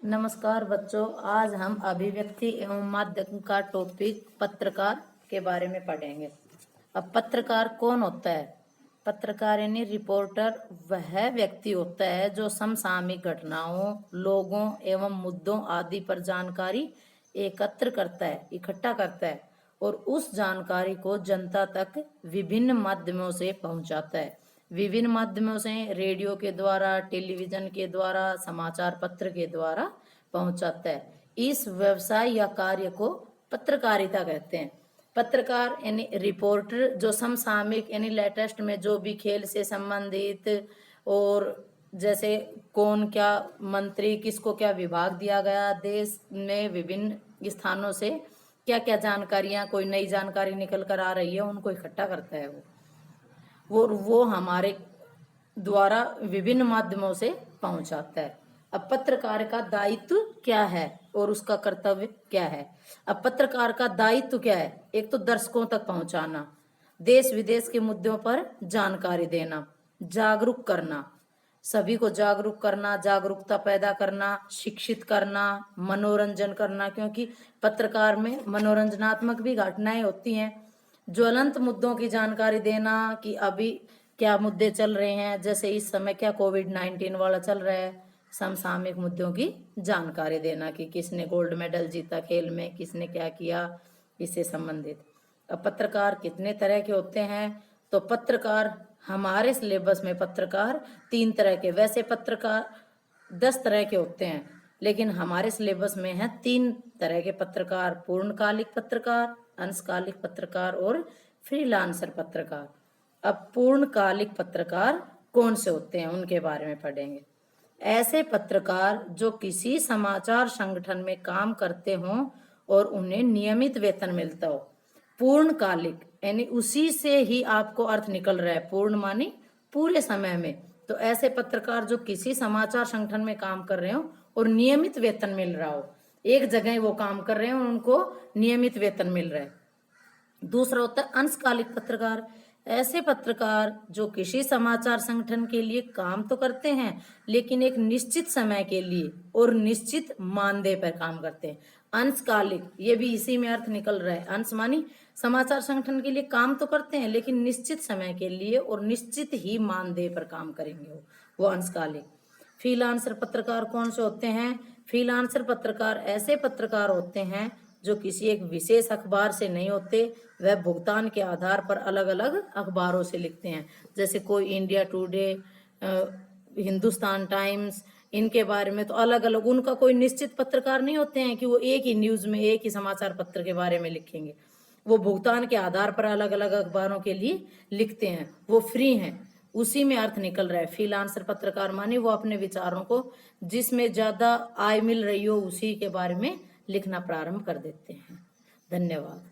नमस्कार बच्चों, आज हम अभिव्यक्ति एवं माध्यम का टॉपिक पत्रकार के बारे में पढ़ेंगे। अब पत्रकार कौन होता है? पत्रकार यानी रिपोर्टर वह व्यक्ति होता है जो समसामयिक घटनाओं, लोगों एवं मुद्दों आदि पर जानकारी एकत्र करता है, इकट्ठा करता है और उस जानकारी को जनता तक विभिन्न माध्यमों से पहुंचाता है। विभिन्न माध्यमों से रेडियो के द्वारा, टेलीविजन के द्वारा, समाचार पत्र के द्वारा पहुंचाता है। इस व्यवसाय या कार्य को पत्रकारिता कहते हैं। पत्रकार यानी रिपोर्टर जो समसामयिक यानी लेटेस्ट में जो भी खेल से संबंधित और जैसे कौन क्या मंत्री, किसको क्या विभाग दिया गया, देश में विभिन्न स्थानों से क्या क्या जानकारियां, कोई नई जानकारी निकल कर आ रही है, उनको इकट्ठा करता है वो हमारे द्वारा विभिन्न माध्यमों से पहुंचाता है। अब पत्रकार का दायित्व क्या है और उसका कर्तव्य क्या है? अब पत्रकार का दायित्व क्या है? एक तो दर्शकों तक पहुंचाना, देश विदेश के मुद्दों पर जानकारी देना, जागरूक करना, सभी को जागरूक करना, जागरूकता पैदा करना, शिक्षित करना, मनोरंजन करना, क्योंकि पत्रकार में मनोरंजनात्मक भी घटनाएं होती हैं। ज्वलंत मुद्दों की जानकारी देना कि अभी क्या मुद्दे चल रहे हैं, जैसे इस समय क्या कोविड-19 वाला चल रहा है, समसामयिक मुद्दों की जानकारी देना कि किसने गोल्ड मेडल जीता खेल में, किसने क्या किया, इससे संबंधित। अब पत्रकार कितने तरह के होते हैं? तो पत्रकार हमारे सिलेबस में पत्रकार 3 तरह के, वैसे पत्रकार 10 तरह के होते हैं, लेकिन हमारे सिलेबस में है 3 तरह के पत्रकार: पूर्णकालिक पत्रकार, अंशकालिक पत्रकार और फ्रीलांसर पत्रकार। अब पूर्णकालिक पत्रकार कौन से होते हैं उनके बारे में पढ़ेंगे। ऐसे पत्रकार जो किसी समाचार संगठन में काम करते हों और उन्हें नियमित वेतन मिलता हो। पूर्णकालिक यानी उसी से ही आपको अर्थ निकल रहा है, पूर्ण मानी पूरे समय में। तो ऐसे पत्रकार जो किसी समाचार संगठन में काम कर रहे हो और नियमित वेतन मिल रहा हो, एक जगह वो काम कर रहे हो, उनको नियमित वेतन मिल रहा है। दूसरा होता है अंशकालिक पत्रकार। ऐसे पत्रकार जो किसी समाचार संगठन के लिए काम तो करते हैं, लेकिन एक निश्चित समय के लिए और निश्चित मानदेय पर काम करते हैं। अंशकालिक, ये भी इसी में अर्थ निकल रहा है। अंश मानी समाचार संगठन के लिए काम तो करते हैं, लेकिन निश्चित समय के लिए और निश्चित ही मानदेय पर काम करेंगे, वो अंशकालिक। फ्रीलांसर पत्रकार कौन से होते हैं? फ्रीलांसर पत्रकार ऐसे पत्रकार होते हैं जो किसी एक विशेष अखबार से नहीं होते, वह भुगतान के आधार पर अलग अलग अखबारों से लिखते हैं। जैसे कोई इंडिया टुडे, हिंदुस्तान टाइम्स, इनके बारे में तो अलग अलग, उनका कोई निश्चित पत्रकार नहीं होते हैं कि वो एक ही न्यूज में, एक ही समाचार पत्र के बारे में लिखेंगे। वो भुगतान के आधार पर अलग अलग अखबारों के लिए लिखते हैं, वो फ्री हैं। उसी में अर्थ निकल रहा है। फ्रीलांसर पत्रकार माने वो अपने विचारों को जिसमें ज्यादा आय मिल रही हो उसी के बारे में लिखना प्रारंभ कर देते हैं। धन्यवाद।